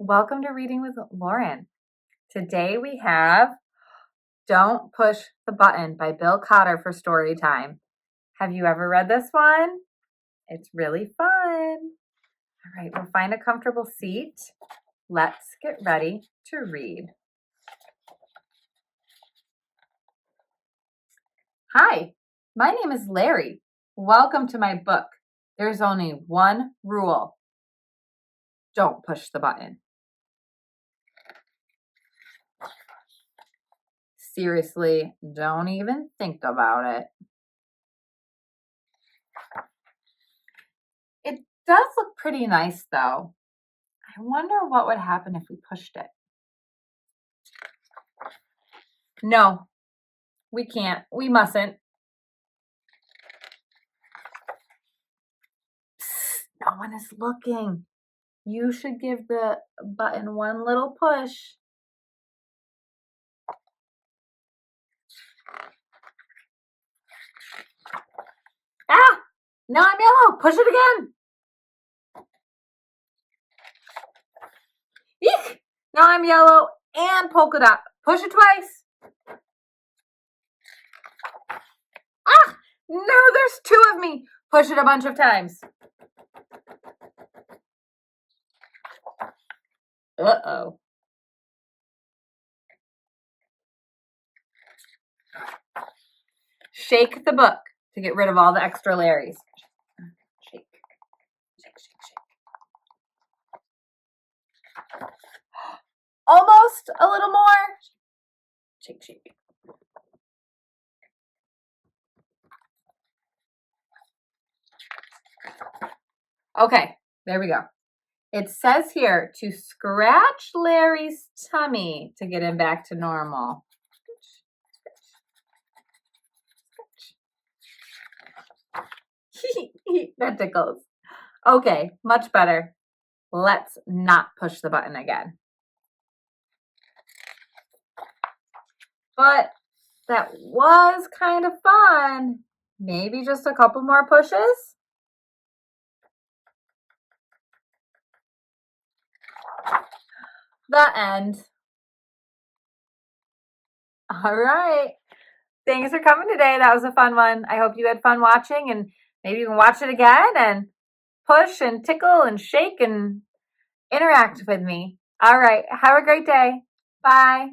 Welcome to Reading with Lauren. Today we have Don't Push the Button by Bill Crotter for story time. Have you ever read this one? It's really fun. All right, we'll find a comfortable seat. Let's get ready to read. Hi, my name is Larry. Welcome to my book. There's only one rule. Don't push the button. Seriously, don't even think about it. It does look pretty nice, though. I wonder what would happen if we pushed it. No, we can't. We mustn't. Psst, no one is looking. You should give the button one little push. Ah! Now I'm yellow. Push it again. Eek! Now I'm yellow and polka dot. Push it twice. Ah! No, there's two of me. Push it a bunch of times. Uh-oh. Shake the book to get rid of all the extra Larrys. Shake, shake, shake, shake. Almost a little more. Shake, shake. Okay, there we go. It says here to scratch Larry's tummy to get him back to normal. That tickles. Okay, much better. Let's not push the button again. But that was kind of fun. Maybe just a couple more pushes? The end. All right. Thanks for coming today. That was a fun one. I hope you had fun watching, and maybe you can watch it again and push and tickle and shake and interact with me. All right. Have a great day. Bye.